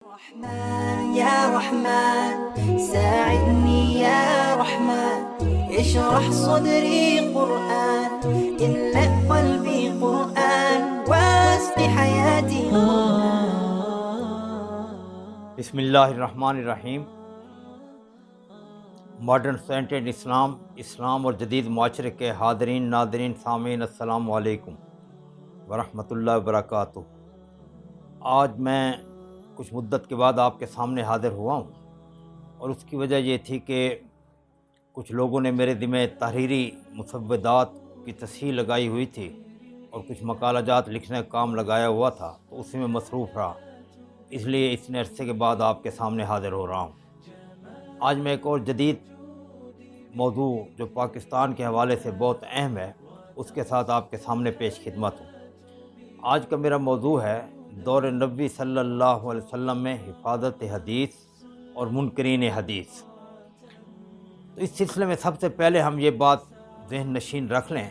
رحمن يا رحمن ساعدني يا رحمن اشرح صدري قرآن املأ قلبي قرآن واسق حياتي بسم اللہ الرحمن الرحیم۔ ماڈرن سینٹرڈ اسلام اور جدید معاشرے کے حاضرین ناظرین سامعین السلام علیکم ورحمۃ اللہ وبرکاتہ۔ آج میں کچھ مدت کے بعد آپ کے سامنے حاضر ہوا ہوں، اور اس کی وجہ یہ تھی کہ کچھ لوگوں نے میرے ذمہ تحریری مسودات کی تصحیح لگائی ہوئی تھی اور کچھ مقالہ جات لکھنے کا کام لگایا ہوا تھا، تو اسی میں مصروف رہا، اس لیے اتنے عرصے کے بعد آپ کے سامنے حاضر ہو رہا ہوں۔ آج میں ایک اور جدید موضوع جو پاکستان کے حوالے سے بہت اہم ہے اس کے ساتھ آپ کے سامنے پیش خدمت ہوں۔ آج کا میرا موضوع ہے دور نبوی صلی اللہ علیہ وسلم میں حفاظت حدیث اور منکرین حدیث۔ تو اس سلسلے میں سب سے پہلے ہم یہ بات ذہن نشین رکھ لیں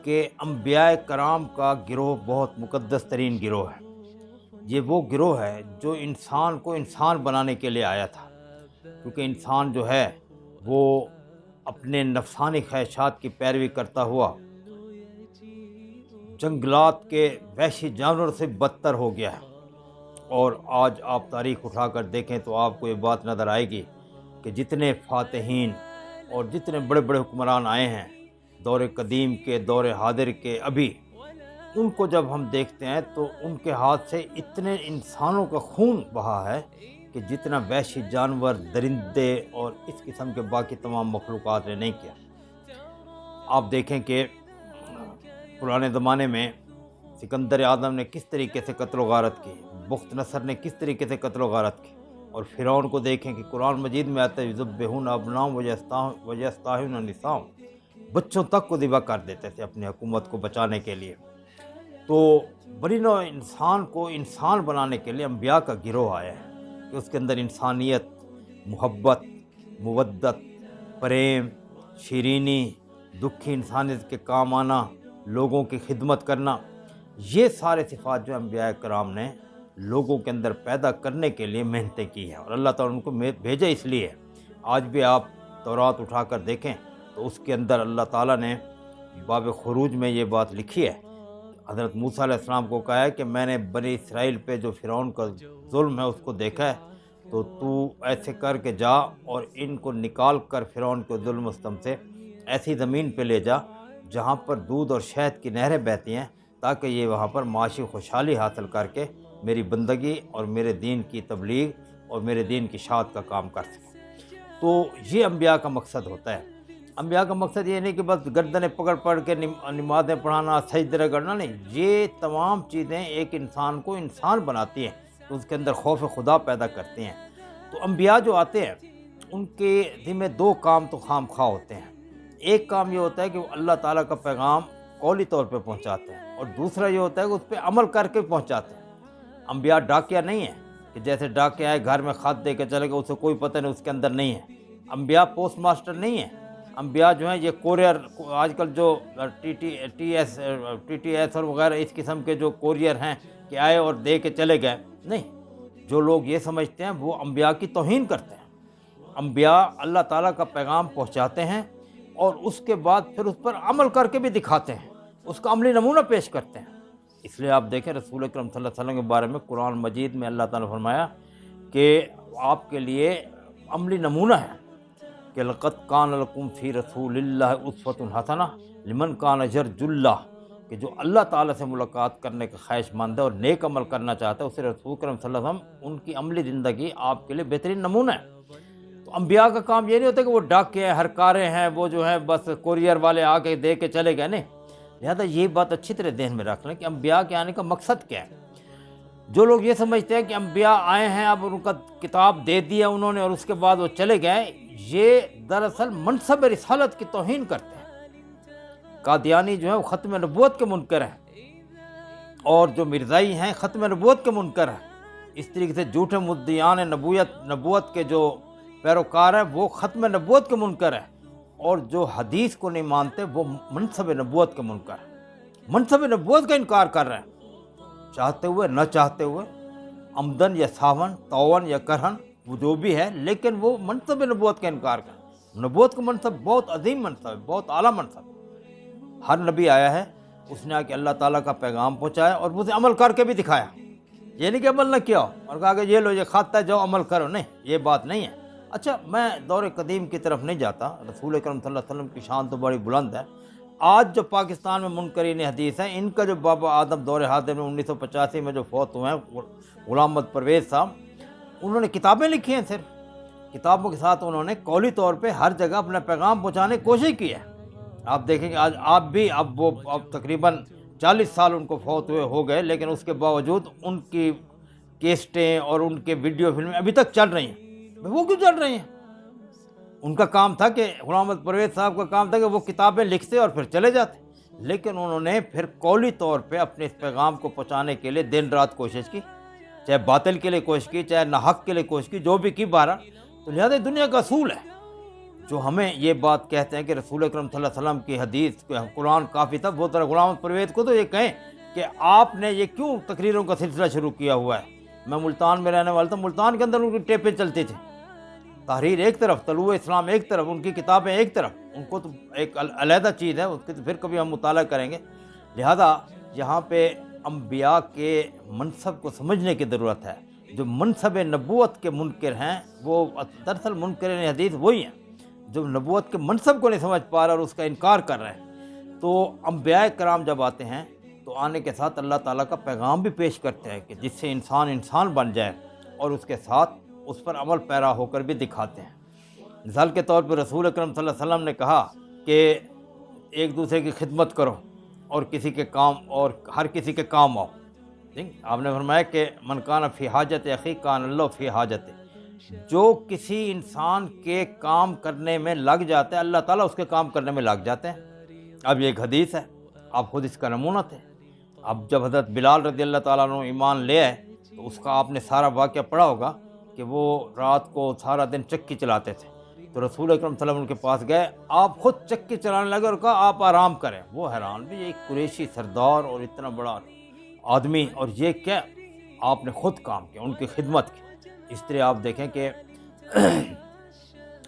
کہ انبیاء کرام کا گروہ بہت مقدس ترین گروہ ہے۔ یہ وہ گروہ ہے جو انسان کو انسان بنانے کے لیے آیا تھا، کیونکہ انسان جو ہے وہ اپنے نفسانی خواہشات کی پیروی کرتا ہوا جنگلات کے وحشی جانوروں سے بدتر ہو گیا ہے۔ اور آج آپ تاریخ اٹھا کر دیکھیں تو آپ کو یہ بات نظر آئے گی کہ جتنے فاتحین اور جتنے بڑے بڑے حکمران آئے ہیں دور قدیم کے، دور حاضر کے، ابھی ان کو جب ہم دیکھتے ہیں تو ان کے ہاتھ سے اتنے انسانوں کا خون بہا ہے کہ جتنا وحشی جانور، درندے اور اس قسم کے باقی تمام مخلوقات نے نہیں کیا۔ آپ دیکھیں کہ پرانے زمانے میں سکندر اعظم نے کس طریقے سے قتل و غارت کی، بخت نصر نے کس طریقے سے قتل و غارت کی، اور فرعون کو دیکھیں کہ قرآن مجید میں آتا ہے یذبحون ابناءہم ویستحیون نساءہم، بچوں تک کو ذبح کر دیتے تھے اپنی حکومت کو بچانے کے لیے۔ تو بنی نوع انسان کو انسان بنانے کے لیے انبیاء کا گروہ آیا ہے کہ اس کے اندر انسانیت، محبت، مودت، پریم، شیرینی، دکھی انسانیت کے کام آنا، لوگوں کی خدمت کرنا، یہ سارے صفات جو انبیاء کرام نے لوگوں کے اندر پیدا کرنے کے لیے محنتیں کی ہیں، اور اللہ تعالیٰ ان کو بھیجا اس لیے۔ آج بھی آپ تورات اٹھا کر دیکھیں تو اس کے اندر اللہ تعالیٰ نے باب خروج میں یہ بات لکھی ہے، حضرت موسیٰ علیہ السلام کو کہا ہے کہ میں نے بنی اسرائیل پہ جو فرعون کا ظلم ہے اس کو دیکھا ہے، تو ایسے کر کے جا اور ان کو نکال کر فرعون کے ظلم و ستم سے ایسی زمین پہ لے جا جہاں پر دودھ اور شہد کی نہریں بہتی ہیں، تاکہ یہ وہاں پر معاشی خوشحالی حاصل کر کے میری بندگی اور میرے دین کی تبلیغ اور میرے دین کی اشاعت کا کام کر سکیں۔ تو یہ انبیاء کا مقصد ہوتا ہے۔ انبیاء کا مقصد یہ نہیں کہ بس گردنیں پکڑ کے نمازیں پڑھانا، سجدے کرنا، نہیں، یہ تمام چیزیں ایک انسان کو انسان بناتی ہیں، اس کے اندر خوف خدا پیدا کرتی ہیں۔ تو انبیاء جو آتے ہیں ان کے ذمہ دو کام تو خام خواہ ہوتے ہیں۔ ایک کام یہ ہوتا ہے کہ وہ اللہ تعالیٰ کا پیغام قولی طور پہ پہنچاتے ہیں، اور دوسرا یہ ہوتا ہے کہ اس پہ عمل کر کے پہنچاتے ہیں۔ انبیاء ڈاکیہ نہیں ہیں کہ جیسے ڈاکیہ آئے گھر میں خط دے کے چلے گئے، اسے کوئی پتہ نہیں اس کے اندر نہیں ہے۔ انبیاء پوسٹ ماسٹر نہیں ہیں۔ انبیاء جو ہیں یہ کوریئر، آج کل جو ٹی ایس اور وغیرہ اس قسم کے جو کوریئر ہیں کہ آئے اور دے کے چلے گئے، نہیں، جو لوگ یہ سمجھتے ہیں وہ انبیاء کی توہین کرتے ہیں۔ انبیاء اللہ تعالیٰ کا پیغام پہنچاتے ہیں اور اس کے بعد پھر اس پر عمل کر کے بھی دکھاتے ہیں، اس کا عملی نمونہ پیش کرتے ہیں۔ اس لیے آپ دیکھیں رسول اکرم صلی اللہ علیہ وسلم کے بارے میں قرآن مجید میں اللہ تعالیٰ نے فرمایا کہ آپ کے لیے عملی نمونہ ہے کہ لقد کان لکم فی رسول اللہ اسوۃ حسنہ لمن کان یرجو اللہ، کہ جو اللہ تعالیٰ سے ملاقات کرنے کا خواہش مند ہے اور نیک عمل کرنا چاہتا ہے، اسے رسول اکرم صلی اللہ علیہ وسلم ان کی عملی زندگی آپ کے لیے بہترین نمونہ ہے۔ تو انبیاء کا کام یہ نہیں ہوتا کہ وہ ڈاکے ہیں، ہرکارے ہیں، وہ جو ہیں بس کوریئر والے آ کے دے کے چلے گئے، نہیں۔ لہذا یہ بات اچھی طرح ذہن میں رکھ لیں کہ انبیاء کے آنے کا مقصد کیا ہے۔ جو لوگ یہ سمجھتے ہیں کہ انبیاء آئے ہیں، اب ان کا کتاب دے دیا انہوں نے اور اس کے بعد وہ چلے گئے، یہ دراصل منصب رسالت کی توہین کرتے ہیں۔ قادیانی جو ہے وہ ختم نبوت کے منکر ہیں، اور جو مرزائی ہیں ختم نبوت کے منکر ہیں۔ اس طریقے سے جھوٹے مدعیان نبوت کے جو پیروکار ہیں وہ ختم نبوت کے منکر ہیں، اور جو حدیث کو نہیں مانتے وہ منصب نبوت کے منکر ہیں، منصب نبوت کا انکار کر رہے ہیں، چاہتے ہوئے نہ چاہتے ہوئے۔ عمدن یا ساون طوعاً یا کرہن، وہ جو بھی ہے، لیکن وہ منصب نبوت کا انکار کر۔ نبوت کا منصب بہت عظیم منصب ہے، بہت اعلیٰ منصب ہے۔ ہر نبی آیا ہے، اس نے آ کے اللہ تعالیٰ کا پیغام پہنچایا اور اسے عمل کر کے بھی دکھایا۔ یہ نہیں کہ عمل نہ کیا ہو اور کہا کہ یہ لو یہ کھاتا ہے، جاؤ عمل کرو، نہیں، یہ بات نہیں ہے۔ اچھا، میں دور قدیم کی طرف نہیں جاتا، رسول اکرم صلی اللہ علیہ وسلم کی شان تو بڑی بلند ہے۔ آج جو پاکستان میں منکرین حدیث ہیں، ان کا جو بابا آدم دور حاضر میں 1985 میں جو فوت ہوئے ہیں، غلام محمد پرویز صاحب، انہوں نے کتابیں لکھی ہیں، صرف کتابوں کے ساتھ انہوں نے قولی طور پہ ہر جگہ اپنا پیغام پہنچانے کی کوشش کی ہے۔ آپ دیکھیں کہ آج آپ بھی اب تقریباً 40 سال ان کو فوت ہوئے ہو گئے، لیکن اس کے باوجود ان کی کیسٹیں اور ان کے ویڈیو فلمیں ابھی تک چل رہی ہیں۔ وہ کیوں چل رہی ہیں؟ ان کا کام تھا کہ غلام محمد پرویز صاحب کا کام تھا کہ وہ کتابیں لکھتے اور پھر چلے جاتے، لیکن انہوں نے پھر قولی طور پہ اپنے اس پیغام کو پہنچانے کے لیے دن رات کوشش کی، چاہے باطل کے لیے کوشش کی، چاہے ناحق کے لیے کوشش کی، جو بھی کی بہرحال۔ تو لہٰذا دنیا کا اصول ہے جو ہمیں یہ بات کہتے ہیں کہ رسول اکرم صلی اللہ علیہ وسلم کی حدیث قرآن کافی تھا، وہ طرح غلام محمد پرویز کو تو یہ کہیں کہ آپ نے یہ کیوں تقریروں کا سلسلہ شروع کیا ہوا ہے؟ میں ملتان میں رہنے والا تھا، ملتان کے اندر ان کی ٹیپیں چلتی تھیں، تحریر ایک طرف، طلوع اسلام ایک طرف، ان کی کتابیں ایک طرف، ان کو تو ایک علیحدہ چیز ہے، اس کی تو پھر کبھی ہم مطالعہ کریں گے۔ لہذا یہاں پہ انبیاء کے منصب کو سمجھنے کی ضرورت ہے۔ جو منصب نبوت کے منکر ہیں وہ دراصل منکرین حدیث وہی ہیں جو نبوت کے منصب کو نہیں سمجھ پا رہے اور اس کا انکار کر رہے ہیں۔ تو انبیاء کرام جب آتے ہیں تو آنے کے ساتھ اللہ تعالیٰ کا پیغام بھی پیش کرتے ہیں کہ جس سے انسان بن جائے، اور اس کے ساتھ اس پر عمل پیرا ہو کر بھی دکھاتے ہیں۔ مثال کے طور پر رسول اکرم صلی اللہ علیہ وسلم نے کہا کہ ایک دوسرے کی خدمت کرو اور کسی کے کام، اور ہر کسی کے کام آؤ۔ آپ نے فرمایا کہ من کان فی حاجت اخی کان اللہ فی حاجت، جو کسی انسان کے کام کرنے میں لگ جاتا ہے اللہ تعالیٰ اس کے کام کرنے میں لگ جاتے ہیں۔ اب یہ ایک حدیث ہے، آپ خود اس کا نمونہ تھے۔ اب جب حضرت بلال رضی اللہ تعالیٰ عنہ ایمان لے آئے تو اس کا آپ نے سارا واقعہ پڑھا ہوگا کہ وہ رات کو سارا دن چکی چلاتے تھے، تو رسول اکرم صلی اللہ علیہ وسلم کے پاس گئے، آپ خود چکی چلانے لگے اور کہا آپ آرام کریں۔ وہ حیران بھی، ایک قریشی سردار اور اتنا بڑا آدمی، اور یہ کیا آپ نے خود کام کیا، ان کی خدمت کی۔ اس طرح آپ دیکھیں کہ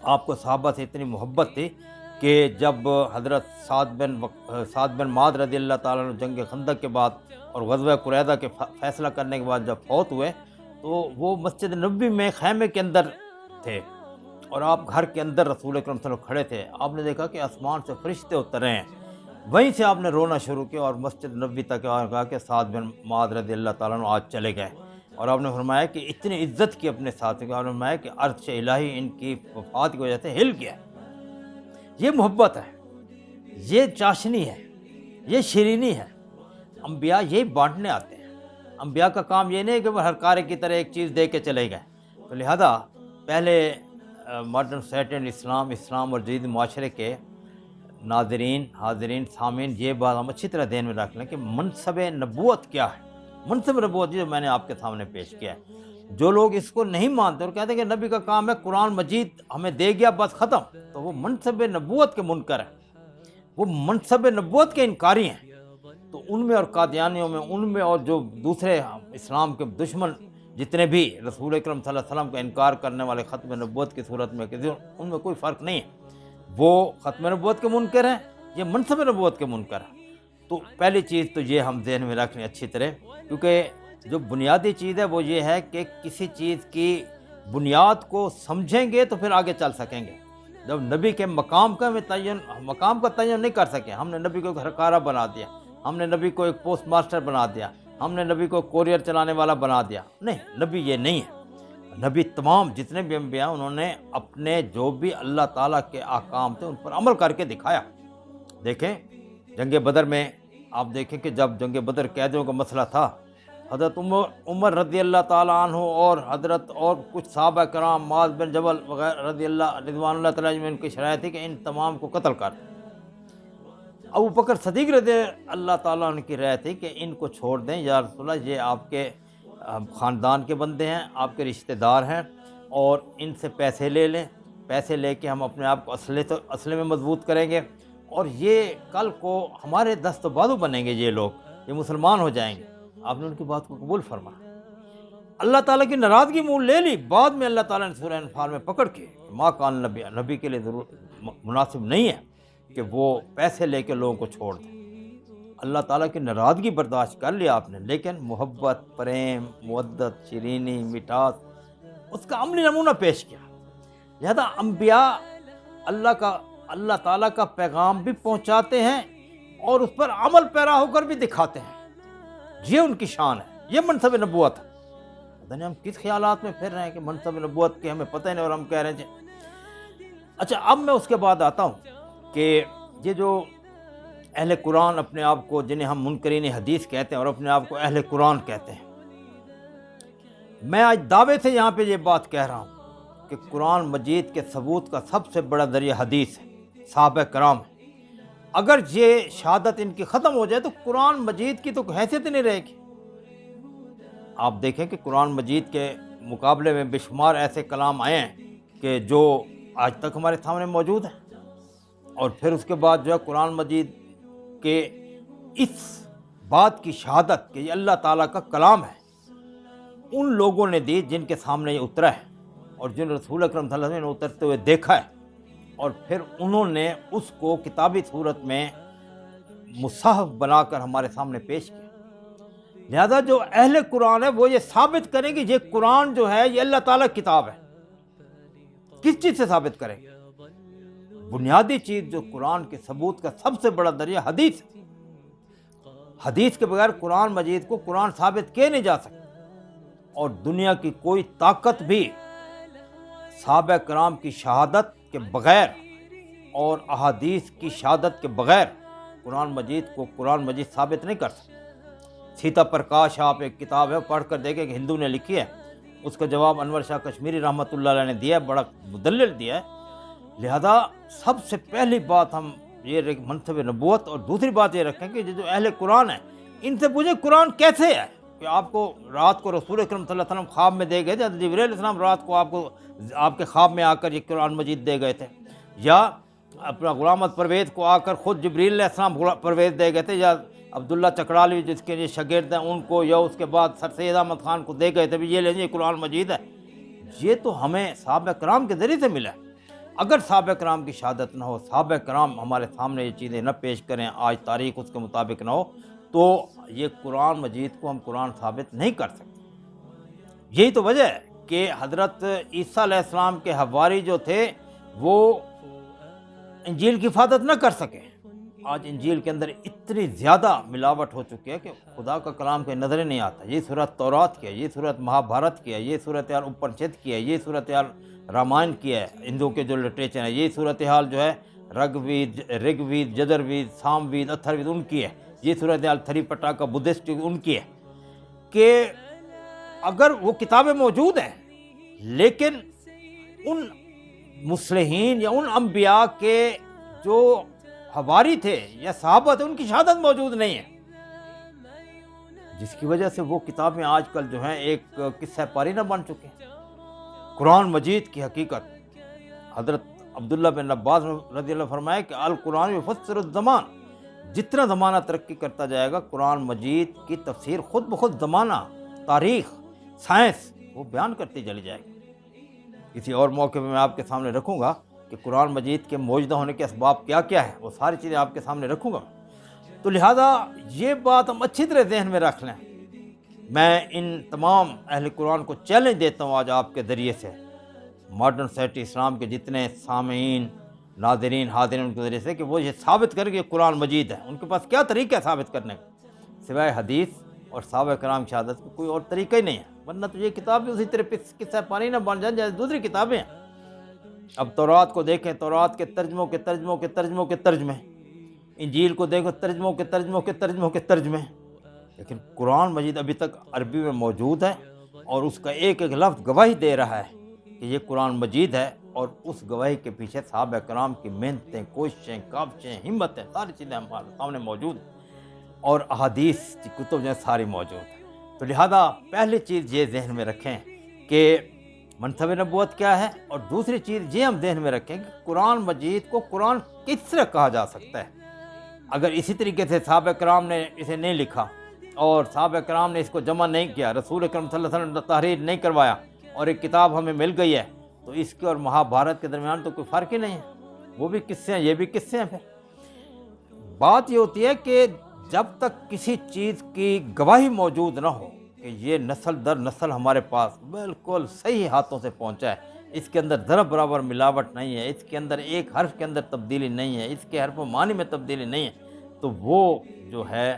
آپ کو صحابہ سے اتنی محبت تھی کہ جب حضرت سعد بن معاذ رضی اللہ تعالیٰ عنہ جنگ خندق کے بعد اور غزوہ قریظہ کے فیصلہ کرنے کے بعد جب فوت ہوئے تو وہ مسجد نبوی میں خیمے کے اندر تھے، اور آپ گھر کے اندر رسول اکرم صلی اللہ علیہ وسلم کھڑے تھے۔ آپ نے دیکھا کہ آسمان سے فرشتے اترے ہیں، وہیں سے آپ نے رونا شروع کیا اور مسجد نبوی تک کہا کہ سعد بن معاذ رضی اللہ تعالیٰ عنہ آج چلے گئے، اور آپ نے فرمایا کہ اتنی عزت کی اپنے ساتھ، آپ نے فرمایا کہ عرش الہی ان کی وفات کی وجہ سے ہل گیا۔ یہ محبت ہے، یہ چاشنی ہے، یہ شیرینی ہے۔ انبیاء یہی بانٹنے آتے ہیں۔ انبیاء کا کام یہ نہیں کہ وہ ہر کارے کی طرح ایک چیز دے کے چلے گئے۔ تو لہذا پہلے ماڈرن سوسائٹی اینڈ اسلام اور جدید معاشرے کے ناظرین، حاضرین، سامعین، یہ بات ہم اچھی طرح ذہن میں رکھ لیں کہ منصب نبوت کیا ہے۔ منصب نبوت جو میں نے آپ کے سامنے پیش کیا ہے، جو لوگ اس کو نہیں مانتے اور کہتے ہیں کہ نبی کا کام ہے قرآن مجید ہمیں دے گیا بس ختم، تو وہ منصب نبوت کے منکر ہیں، وہ منصب نبوت کے انکاری ہیں۔ تو ان میں اور قادیانیوں میں، ان میں اور جو دوسرے اسلام کے دشمن جتنے بھی رسول اکرم صلی اللہ علیہ وسلم کا انکار کرنے والے ختم نبوت کی صورت میں کسی، ان میں کوئی فرق نہیں ہے۔ وہ ختم نبوت کے منکر ہیں، یہ منصب نبوت کے منکر ہیں۔ تو پہلی چیز تو یہ ہم ذہن میں رکھ لیں اچھی طرح، کیونکہ جو بنیادی چیز ہے وہ یہ ہے کہ کسی چیز کی بنیاد کو سمجھیں گے تو پھر آگے چل سکیں گے۔ جب نبی کے مقام کا تعین نہیں کر سکے، ہم نے نبی کو ایک ہرکارہ بنا دیا، ہم نے نبی کو ایک پوسٹ ماسٹر بنا دیا، ہم نے نبی کو کوریئر چلانے والا بنا دیا، نہیں، نبی یہ نہیں ہے۔ نبی تمام جتنے بھی انبیاء انہوں نے اپنے جو بھی اللہ تعالیٰ کے احکام تھے ان پر عمل کر کے دکھایا۔ دیکھیں جنگ بدر میں، آپ دیکھیں کہ جب جنگ بدر قیدیوں کا مسئلہ تھا، حضرت عمر رضی اللہ تعالیٰ عنہ اور حضرت اور کچھ صحابہ کرام، معاذ بن جبل وغیرہ رضوان اللہ تعالیٰ میں ان کی شرائط تھی کہ ان تمام کو قتل کر۔ ابو بکر صدیق رضی اللہ تعالیٰ عنہ کی رائے تھی کہ ان کو چھوڑ دیں، یا رسول اللہ یہ آپ کے خاندان کے بندے ہیں، آپ کے رشتہ دار ہیں، اور ان سے پیسے لے لیں، پیسے لے کے ہم اپنے آپ کو اسلحے میں مضبوط کریں گے، اور یہ کل کو ہمارے دست و بازو بنیں گے، یہ لوگ یہ مسلمان ہو جائیں گے۔ آپ نے ان کی بات کو قبول فرمایا۔ اللہ تعالیٰ کی ناراضگی منہ لے لی، بعد میں اللہ تعالیٰ نے سورہ انفال میں پکڑ کے ماں کان نبی کے لیے ضرور مناسب نہیں ہے کہ وہ پیسے لے کے لوگوں کو چھوڑ دیں۔ اللہ تعالیٰ کی ناراضگی برداشت کر لیا آپ نے، لیکن محبت، پریم، مودت، شیرینی، مٹھاس، اس کا عملی نمونہ پیش کیا۔ لہذا انبیاء اللہ تعالیٰ کا پیغام بھی پہنچاتے ہیں اور اس پر عمل پیرا ہو کر بھی دکھاتے ہیں، یہ ان کی شان ہے، یہ منصب نبوت ہے۔ پتہ نہیں ہم کس خیالات میں پھر رہے ہیں کہ منصب نبوت کے ہمیں پتہ ہی نہیں اور ہم کہہ رہے ہیں۔ اچھا، اب میں اس کے بعد آتا ہوں کہ یہ جو اہل قرآن اپنے آپ کو، جنہیں ہم منکرین حدیث کہتے ہیں اور اپنے آپ کو اہل قرآن کہتے ہیں، میں آج دعوے سے یہاں پہ یہ بات کہہ رہا ہوں کہ قرآن مجید کے ثبوت کا سب سے بڑا ذریعہ حدیث ہے، صحابہ کرام ہے۔ اگر یہ شہادت ان کی ختم ہو جائے تو قرآن مجید کی تو حیثیت ہی نہیں رہے گی۔ آپ دیکھیں کہ قرآن مجید کے مقابلے میں بے شمار ایسے کلام آئے ہیں کہ جو آج تک ہمارے سامنے موجود ہیں، اور پھر اس کے بعد جو ہے قرآن مجید کے اس بات کی شہادت کہ یہ اللہ تعالیٰ کا کلام ہے ان لوگوں نے دی جن کے سامنے یہ اترا ہے اور جن رسول اکرم صلی اللہ علیہ وسلم نے اترتے ہوئے دیکھا ہے، اور پھر انہوں نے اس کو کتابی صورت میں مصحف بنا کر ہمارے سامنے پیش کیا۔ لہذا جو اہل قرآن ہے وہ یہ ثابت کریں کہ یہ قرآن جو ہے یہ اللہ تعالیٰ کی کتاب ہے۔ کس چیز سے ثابت کریں گے؟ بنیادی چیز جو قرآن کے ثبوت کا سب سے بڑا ذریعہ حدیث ہے۔ حدیث کے بغیر قرآن مجید کو قرآن ثابت کیے نہیں جا سکتے، اور دنیا کی کوئی طاقت بھی صحابہ کرام کی شہادت کے بغیر اور احادیث کی شہادت کے بغیر قرآن مجید کو قرآن مجید ثابت نہیں کر سکتے۔ سیتا پرکاش آپ ایک کتاب ہے، پڑھ کر دیکھیں کہ ہندو نے لکھی ہے، اس کا جواب انور شاہ کشمیری رحمۃ اللہ علیہ نے دیا ہے، بڑا مدلل دیا ہے۔ لہذا سب سے پہلی بات ہم یہ منصب نبوت، اور دوسری بات یہ رکھیں کہ جو اہل قرآن ہیں ان سے پوچھیں قرآن کیسے ہے، کہ آپ کو رات کو رسول اکرم صلی اللہ علیہ وسلم خواب میں دے گئے تھے، جبرائیل علیہ السلام رات کو آپ کے خواب میں آ کر یہ قرآن مجید دے گئے تھے، یا اپنا غلام احمد پرویز کو آ کر خود جبرائیل علیہ السلام پرویز دے گئے تھے، یا عبداللہ چکڑالوی جس کے یہ شاگرد ہیں ان کو، یا اس کے بعد سر سید احمد خان کو دے گئے تھے، یہ لیجیے قرآن مجید ہے۔ یہ تو ہمیں صحابہ کرام کے ذریعے سے ملا ہے۔ اگر صحابہ کرام کی شہادت نہ ہو، صحابہ کرام ہمارے سامنے یہ چیزیں نہ پیش کریں، آج تاریخ اس کے مطابق نہ ہو، تو یہ قرآن مجید کو ہم قرآن ثابت نہیں کر سکتے۔ یہی تو وجہ ہے کہ حضرت عیسیٰ علیہ السلام کے حواری جو تھے وہ انجیل کی حفاظت نہ کر سکے۔ آج انجیل کے اندر اتنی زیادہ ملاوٹ ہو چکی ہے کہ خدا کا کلام کوئی نظر نہیں آتا۔ یہ صورت تورات کی ہے، یہ صورت مہابھارت کی ہے، یہ صورتحال اپنشد کی ہے، یہ صورتحال رامائن کی ہے، ہندو کے جو لٹریچر ہے، یہ صورتحال جو ہے رگ وید، جدر وید، سام وید، اتھر وید ان کی ہے، یہ صورتحال تھری پٹاکا بدھسٹ ان کی ہے۔ کہ اگر وہ کتابیں موجود ہیں لیکن ان مصلحین یا ان انبیاء کے جو حواری تھے یا صحابہ تھے ان کی شہادت موجود نہیں ہے، جس کی وجہ سے وہ کتابیں آج کل جو ہیں ایک قصہ پاری نہ بن چکے ہیں۔ قرآن مجید کی حقیقت حضرت عبداللہ بن عباس رضی اللہ فرمائے کہ القرآن یفسر الزمان، جتنا زمانہ ترقی کرتا جائے گا قرآن مجید کی تفسیر خود بخود زمانہ، تاریخ، سائنس وہ بیان کرتی چلی جائے گی۔ کسی اور موقع پہ میں آپ کے سامنے رکھوں گا کہ قرآن مجید کے موجودہ ہونے کے اسباب کیا کیا ہے، وہ ساری چیزیں آپ کے سامنے رکھوں گا۔ تو لہٰذا یہ بات ہم اچھی طرح ذہن میں رکھ لیں۔ میں ان تمام اہل قرآن کو چیلنج دیتا ہوں آج آپ کے ذریعے سے، ماڈرن سوسائٹی اسلام کے جتنے سامعین، ناظرین، حاضرین ان کے ذریعے سے، کہ وہ یہ ثابت کریں کہ قرآن مجید ہے۔ ان کے پاس کیا طریقہ ہے ثابت کرنے کا، سوائے حدیث اور صحابہ کرام کی شہادت کا کوئی اور طریقہ ہی نہیں ہے، ورنہ تو یہ کتاب بھی اسی طرح قصہ پانی نہ بن جائیں جیسے دوسری کتابیں ہیں۔ اب تورات کو دیکھیں، تورات کے ترجمے، انجیل کو دیکھو، ترجمے، لیکن قرآن مجید ابھی تک عربی میں موجود ہے، اور اس کا ایک ایک لفظ گواہی دے رہا ہے کہ یہ قرآن مجید ہے، اور اس گواہی کے پیچھے صحابہ کرام کی محنتیں، کوششیں، کاوشیں، ہمتیں، ساری چیزیں ہمارے سامنے موجود ہیں، اور احادیث کی کتب جو ہیں ساری موجود ہیں۔ تو لہذا پہلی چیز یہ ذہن میں رکھیں کہ منصب نبوت کیا ہے، اور دوسری چیز یہ ہم ذہن میں رکھیں کہ قرآن مجید کو قرآن کس طرح کہا جا سکتا ہے۔ اگر اسی طریقے سے صحابہ کرام نے اسے نہیں لکھا اور صحابہ کرام نے اس کو جمع نہیں کیا، رسول اکرم صلی اللہ علیہ وسلم نے تحریر نہیں کروایا، اور ایک کتاب ہمیں مل گئی ہے، تو اس کے اور مہابھارت کے درمیان تو کوئی فرق ہی نہیں ہے، وہ بھی قصے ہیں یہ بھی قصے ہیں۔ پھر بات یہ ہوتی ہے کہ جب تک کسی چیز کی گواہی موجود نہ ہو کہ یہ نسل در نسل ہمارے پاس بالکل صحیح ہاتھوں سے پہنچا ہے، اس کے اندر ذرا برابر ملاوٹ نہیں ہے، اس کے اندر ایک حرف کے اندر تبدیلی نہیں ہے، اس کے حرف و معنی میں تبدیلی نہیں ہے، تو وہ جو ہے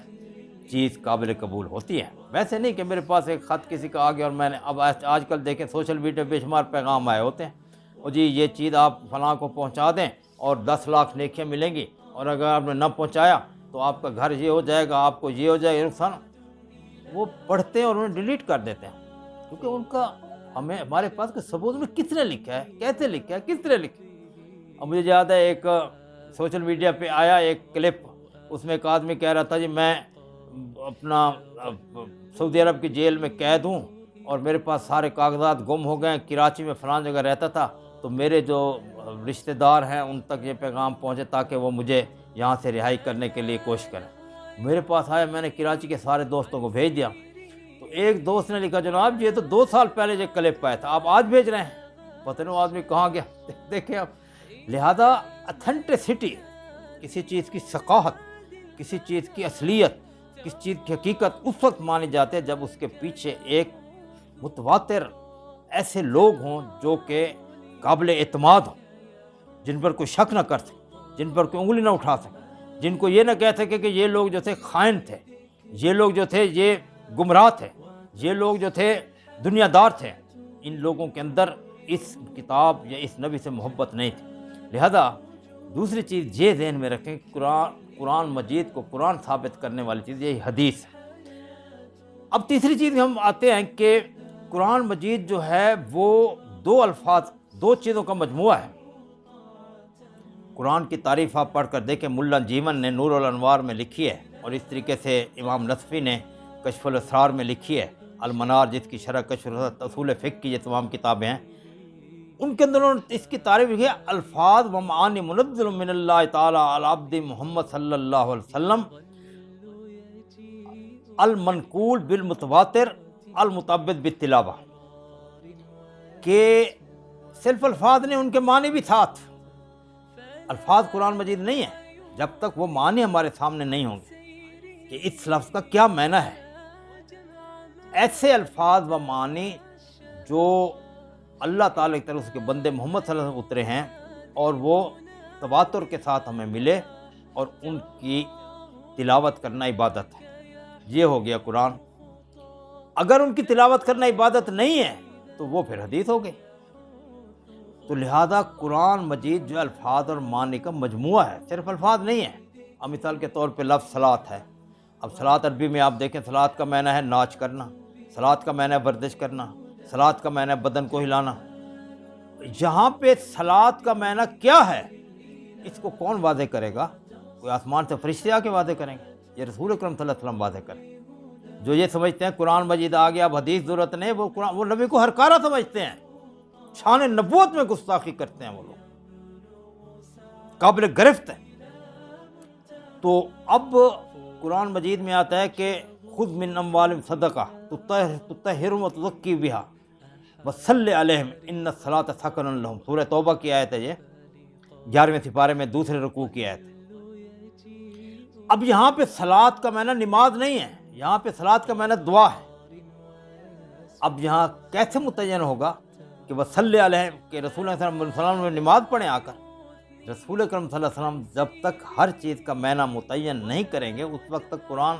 چیز قابل قبول ہوتی ہے۔ ویسے نہیں کہ میرے پاس ایک خط کسی کا آ گیا اور میں نے اب آج کل دیکھیں سوشل میڈیا بے شمار پیغام آئے ہوتے ہیں، اور جی یہ چیز آپ فلاں کو پہنچا دیں اور 10 لاکھ نیکیاں ملیں گی، اور اگر آپ نے نہ پہنچایا تو آپ کا گھر یہ ہو جائے گا، آپ کو یہ ہو جائے گا، نقصان۔ وہ پڑھتے ہیں اور انہیں ڈیلیٹ کر دیتے ہیں، کیونکہ ان کا ہمارے پاس کہ ثبوت میں کس نے لکھا ہے، کیسے لکھا ہے، کس طرح لکھا ہے۔ اب مجھے یاد ہے ایک سوشل میڈیا پہ آیا ایک کلپ، اس میں ایک آدمی کہہ رہا تھا جی میں اپنا سعودی عرب کی جیل میں قید ہوں اور میرے پاس سارے کاغذات گم ہو گئے، کراچی میں فلاں جگہ رہتا تھا، تو میرے جو رشتہ دار ہیں ان تک یہ پیغام پہنچے تاکہ وہ مجھے یہاں سے رہائی کرنے کے لیے کوشش کریں۔ میرے پاس آیا، میں نے کراچی کے سارے دوستوں کو بھیج دیا، تو ایک دوست نے لکھا جناب یہ تو 2 سال پہلے یہ کلپ آیا تھا، آپ آج بھیج رہے ہیں، پتہ نہیں وہ آدمی کہاں گیا۔ دیکھیں آپ، لہذا اتھینٹسٹی، کسی چیز کی ثقافت، کسی چیز کی اصلیت، کس چیز کی حقیقت اس وقت مانی جاتی ہے جب اس کے پیچھے ایک متواتر ایسے لوگ ہوں جو کہ قابل اعتماد ہوں، جن پر کوئی شک نہ کر سکے، جن پر کوئی انگلی نہ اٹھا سکے، جن کو یہ نہ کہہ سکے کہ یہ لوگ جو تھے خائن تھے، یہ لوگ جو تھے یہ گمراہ تھے، یہ لوگ جو تھے دنیا دار تھے۔ ان لوگوں کے اندر اس کتاب یا اس نبی سے محبت نہیں تھی۔ لہذا دوسری چیز یہ ذہن میں رکھیں، قرآن مجید کو قرآن ثابت کرنے والی چیز یہی حدیث ہے۔ اب تیسری چیز ہم آتے ہیں کہ قرآن مجید جو ہے وہ 2 الفاظ، 2 چیزوں کا مجموعہ ہے۔ قرآن کی تعریف آپ پڑھ کر دیکھیں، ملا جیون نے نور الانوار میں لکھی ہے، اور اس طریقے سے امام نصفی نے کشف الاسرار میں لکھی ہے، المنار جس کی شرح کشف الاسرار، اصول فقہ کی یہ تمام کتابیں ہیں، ان کے اندر انہوں نے اس کی تعریف لکھی ہے، الفاظ و معانی منزل من اللہ تعالی علی عبد محمد صلی اللہ علیہ وسلم، المنقول بالمتواتر المتعبد بالتلاوہ، کہ صرف الفاظ نے، ان کے معنی بھی ساتھ۔ الفاظ قرآن مجید نہیں ہے جب تک وہ معنی ہمارے سامنے نہیں ہوں گے کہ اس لفظ کا کیا معنی ہے۔ ایسے الفاظ و معنی جو اللہ تعالیٰ کی طرف سے بندے محمد صلی اللہ علیہ وسلم اترے ہیں اور وہ تواتر کے ساتھ ہمیں ملے، اور ان کی تلاوت کرنا عبادت ہے، یہ ہو گیا قرآن۔ اگر ان کی تلاوت کرنا عبادت نہیں ہے تو وہ پھر حدیث ہو گئی۔ تو لہذا قرآن مجید جو الفاظ اور معنی کا مجموعہ ہے، صرف الفاظ نہیں ہے۔ اب مثال کے طور پہ لفظ صلاۃ ہے، اب صلاۃ عربی میں آپ دیکھیں، صلاۃ کا معنی ہے ناچ کرنا، صلاۃ کا معنی ہے ورزش کرنا، صلاۃ کا معنی ہے بدن کو ہلانا۔ یہاں پہ صلاۃ کا معنی کیا ہے، اس کو کون واضح کرے گا؟ کوئی آسمان سے فرشتے آ کے واضح کریں گے؟ یہ رسول اکرم صلی اللہ علیہ وسلم واضح کریں۔ جو یہ سمجھتے ہیں قرآن مجید آ گیا اب حدیث ضرورت نہیں، وہ نبی کو ہرکارہ سمجھتے ہیں، شان نبوت میں گستاخی کرتے ہیں، وہ لوگ قابل گرفت ہیں۔ تو اب قرآن مجید میں آتا ہے کہ خذ من اموالہم صدقہ تطہرہم وتزکی بہا وصلی علیہم ان الصلاۃ سکن لہم، سورہ توبہ کی آیت ہے، یہ 11ویں سپارے میں 2 رکوع کی آیت ہے۔ اب یہاں پہ صلاۃ کا معنی نماز نہیں ہے، یہاں پہ صلاۃ کا معنی دعا ہے۔ اب یہاں کیسے متعین ہوگا کہ وصلی علیہم، کہ رسول اللہ صلی اللہ علیہ وسلم نے نماز پڑھیں آ کر؟ رسول اکرم صلی اللہ علیہ وسلم جب تک ہر چیز کا معنی متعین نہیں کریں گے اس وقت تک قرآن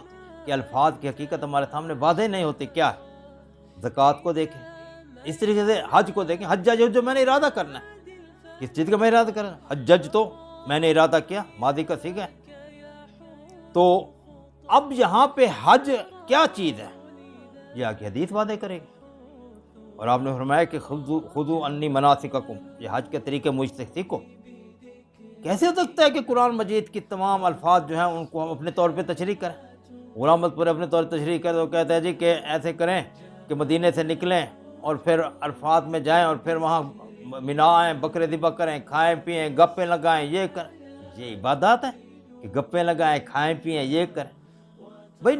کے الفاظ کی حقیقت ہمارے سامنے واضح نہیں ہوتی۔ کیا ہے؟ زکوٰۃ کو دیکھیں، اس طریقے سے حج کو دیکھیں، حج جو میں نے ارادہ کرنا ہے، کس چیز کا میں ارادہ کرنا ہے؟ حجج تو میں نے ارادہ کیا، ماضی کا سیکھا ہے۔ تو اب یہاں پہ حج کیا چیز ہے، یہ آگے حدیث واضح کرے گی۔ اور آپ نے فرمایا کہ خذوا عنی مناسککم، یہ حج کے طریقے مجھ سے سیکھو۔ کیسے ہو سکتا ہے کہ قرآن مجید کی تمام الفاظ جو ہیں ان کو ہم اپنے طور پہ تشریح کریں؟ غلام احمد پورے اپنے طور پہ تشریح کریں تو کہتا ہے جی کہ ایسے کریں کہ مدینے سے نکلیں اور پھر عرفات میں جائیں اور پھر وہاں منا آئیں، بکرے ذبح کریں، کھائیں پیئیں، گپیں لگائیں، یہ کریں۔ یہ عبادات ہیں کہ گپیں لگائیں، کھائیں پیئیں، یہ کریں؟ بھائی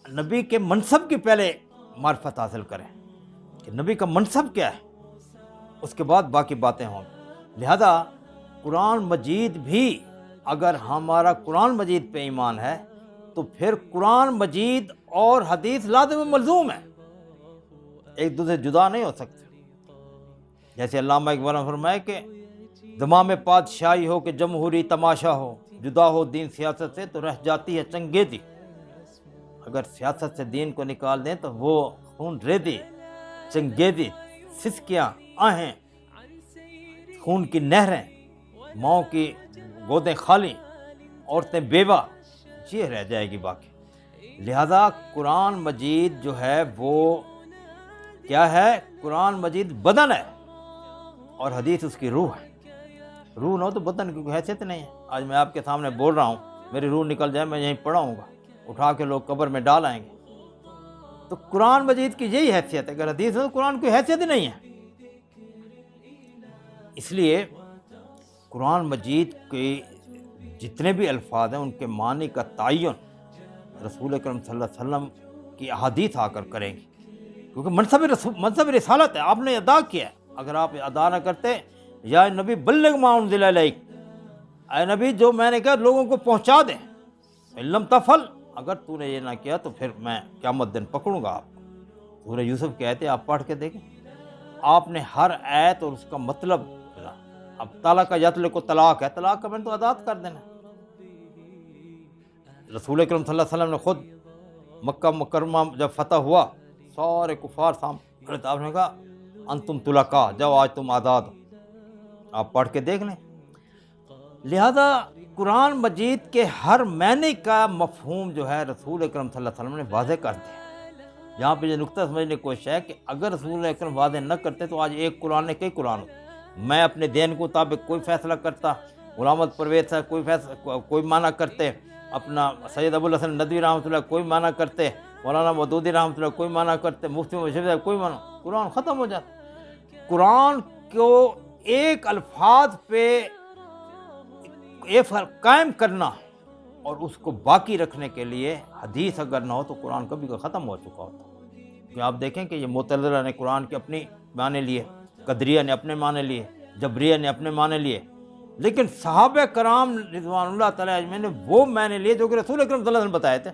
نبی کے منصب کی پہلے معرفت حاصل کریں کہ نبی کا منصب کیا ہے، اس کے بعد باقی باتیں ہوں. لہذا قرآن مجید بھی، اگر ہمارا قرآن مجید پہ ایمان ہے تو پھر قرآن مجید اور حدیث لازم و ملزوم ہے، ایک دوسرے جدا نہیں ہو سکتے. جیسے علامہ اقبال نے فرمایا کہ زمام پادشاہی ہو کہ جمہوری تماشا ہو، جدا ہو دین سیاست سے تو رہ جاتی ہے چنگیزی. اگر سیاست سے دین کو نکال دیں تو وہ خون ریزی، چنگیزی، سسکیاں، آہیں، خون کی نہریں، ماؤں کی گودیں خالی، عورتیں بیوہ، یہ رہ جائے گی باقی. لہذا قرآن مجید جو ہے وہ کیا ہے؟ قرآن مجید بدن ہے اور حدیث اس کی روح ہے. روح نہ ہو تو بدن کی کوئی حیثیت نہیں ہے. آج میں آپ کے سامنے بول رہا ہوں، میری روح نکل جائے، میں یہیں پڑا ہوں گا، اٹھا کے لوگ قبر میں ڈال آئیں گے. تو قرآن مجید کی یہی حیثیت ہے. اگر حدیث ہے تو قرآن کی حیثیت ہی نہیں ہے. اس لیے قرآن مجید کے جتنے بھی الفاظ ہیں ان کے معنی کا تعین رسول اکرم صلی اللہ علیہ وسلم کی احادیث آ کر کریں گی، کیونکہ منصب رسالت ہے، آپ نے ادا کیا ہے. اگر آپ ادا نہ کرتے، یا نبی بلغ ما انزل الیک، اے نبی جو میں نے کہا لوگوں کو پہنچا دیں، ان لم تفعل، اگر تو نے یہ نہ کیا تو پھر میں قیامت دن پکڑوں گا آپ کو. سورہ یوسف کے آیتیں آپ پڑھ کے دیکھیں، آپ نے ہر آیت اور اس کا مطلب. اب طلاق کا یطلق کو طلاق ہے، طلاق کا میں نے تو ادا کر دینا. رسول اکرم صلی اللہ علیہ وسلم نے خود مکہ مکرمہ جب فتح ہوا، سارے کفار سامنے، آپ نے کہا انتم طلقاء، جاؤ آج تم آزاد ہو. آپ پڑھ کے دیکھ لیں. لہذا قرآن مجید کے ہر معنی کا مفہوم جو ہے رسول اکرم صلی اللہ علیہ وسلم نے واضح کر دیا. یہاں پہ یہ نقطہ سمجھنے کی کوشش ہے کہ اگر رسول اکرم واضح نہ کرتے تو آج ایک قرآن نے کئی قرآن ہوتے. میں اپنے دین کے مطابق کوئی فیصلہ کرتا، غلام احمد پرویز صاحب کوئی معنی کرتے، اپنا سید ابوالحسن ندوی رحمۃ اللہ کوئی معنی کرتے، مولانا مودودی رحمۃ اللہ کوئی معنی کرتے، مفتی مشرف صاحب کوئی معنی، قرآن ختم ہو جاتا. قرآن کو ایک الفاظ پہ ایک قائم کرنا اور اس کو باقی رکھنے کے لیے حدیث اگر نہ ہو تو قرآن کبھی کا ختم ہو چکا ہوتا. کہ آپ دیکھیں کہ یہ معتزلہ نے قرآن کے اپنی معنی لیے، قدریہ نے اپنے معنی لیے، جبریہ نے اپنے معنی لیے، لیکن صحابہ کرام رضوان اللہ تعالیٰ اجمعین نے وہ معنی لیے جو کہ رسول اکرم صلی اللہ علیہ وسلم بتائے تھے،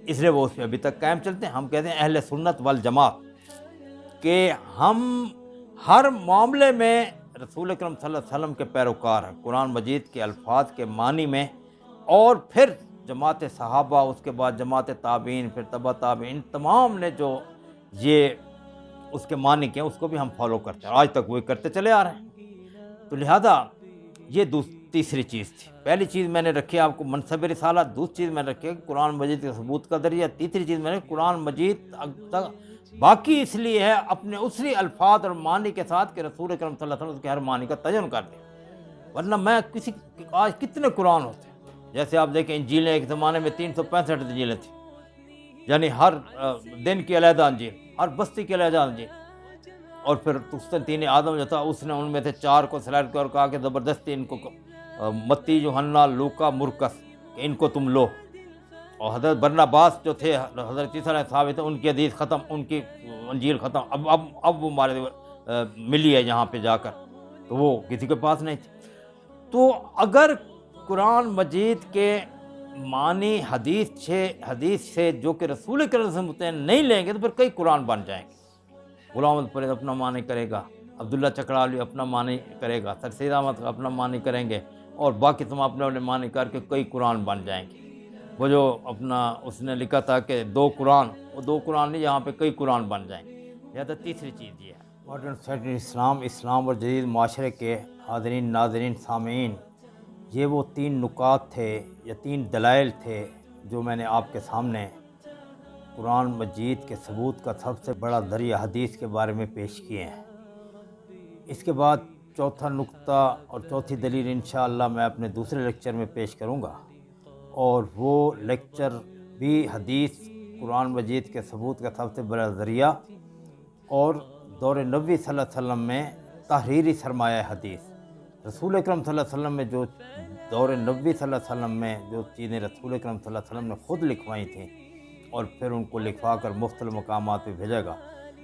اس لیے وہ اس پہ ابھی تک قائم چلتے ہیں. ہم کہتے ہیں اہل سنت والجماعت کہ ہم ہر معاملے میں رسول اکرم صلی اللہ علیہ وسلم کے پیروکار ہیں، قرآن مجید کے الفاظ کے معنی میں، اور پھر جماعت صحابہ، اس کے بعد جماعت تابعین، پھر تبع تابعین، تمام نے جو یہ اس کے معنی کیا اس کو بھی ہم فالو کرتے ہیں، آج تک وہی کرتے چلے آ رہے ہیں. تو لہذا یہ تیسری چیز تھی. پہلی چیز میں نے رکھی آپ کو منصب رسالت، دوسری چیز میں نے رکھی قرآن مجید کے ثبوت کا ذریعہ، تیسری چیز میں نے قرآن مجید باقی اس لیے ہے اپنے اصلی الفاظ اور معنی کے ساتھ کہ رسول اکرم صلی اللہ علیہ وسلم کے ہر معنی کا تعین کر دیا. ورنہ میں آج کتنے قرآن ہوتے ہیں، جیسے آپ دیکھیں انجیلیں ایک زمانے میں 365 انجیلیں تھیں، یعنی ہر دن کی علیحدہ انجیل، ہر بستی کی علیحدہ انجیل. اور پھر قسطنطین اعظم جو تھا اس نے ان میں سے 4 کو سلیکٹ کر اور کہا کہ زبردستی ان کو متی، یوحنا، لوکا، مرکس، کہ ان کو تم لو. اور حضرت برناباس جو تھے، حضرت عیسیٰ علیہ السلام تھے، ان کی حدیث ختم، ان کی انجیل ختم. اب وہ ہمارے ملی ہے یہاں پہ جا کر، تو وہ کسی کے پاس نہیں تھی. تو اگر قرآن مجید کے معنی حدیث سے جو کہ رسول کریم سے متعین نہیں لیں گے تو پھر کئی قرآن بن جائیں گے. غلام احمد پرویز اپنا معنی کرے گا، عبداللہ چکڑالی اپنا معنی کرے گا، سر سید احمد اپنا معنی کریں گے، اور باقی تم اپنے اپنے معنی کر کے کئی قرآن بن جائیں گے. وہ جو اپنا اس نے لکھا تھا کہ 2 قرآن، وہ 2 قرآن نہیں، یہاں پہ کئی قرآن بن جائیں گے. لہٰذا تیسری چیز یہ ہے ماڈرن سوسائٹی اسلام اور جدید معاشرے کے حاضرین، ناظرین، سامعین، یہ وہ 3 نکات تھے یا 3 دلائل تھے جو میں نے آپ کے سامنے قرآن مجید کے ثبوت کا سب سے بڑا ذریعہ حدیث کے بارے میں پیش کیے ہیں. اس کے بعد چوتھا نقطہ اور چوتھی دلیل انشاءاللہ میں اپنے دوسرے لیکچر میں پیش کروں گا، اور وہ لیکچر بھی حدیث قرآن مجید کے ثبوت کا سب سے بڑا ذریعہ اور دور نبوی صلی اللہ علیہ وسلم میں تحریری سرمایہ حدیث. رسول اکرم صلی اللہ علیہ وسلم میں جو دور نبوی صلی اللہ علیہ وسلم میں جو چیزیں رسول اکرم صلی اللہ علیہ وسلم نے خود لکھوائی تھیں اور پھر ان کو لکھوا کر مختلف مقامات پہ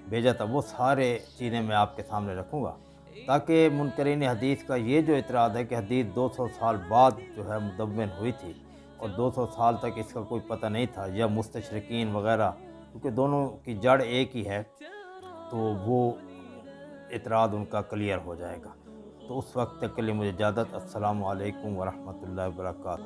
بھیجا تھا، وہ سارے چیزیں میں آپ کے سامنے رکھوں گا، تاکہ منکرین حدیث کا یہ جو اعتراض ہے کہ حدیث 200 سال بعد جو ہے مدون ہوئی تھی اور 200 سال تک اس کا کوئی پتہ نہیں تھا، یا مستشرقین وغیرہ، کیونکہ دونوں کی جڑ ایک ہی ہے، تو وہ اعتراض ان کا کلیئر ہو جائے گا۔ تو اس وقت تک کے لیے مجھے اجازت۔ السلام علیکم ورحمۃ اللہ وبرکاتہ۔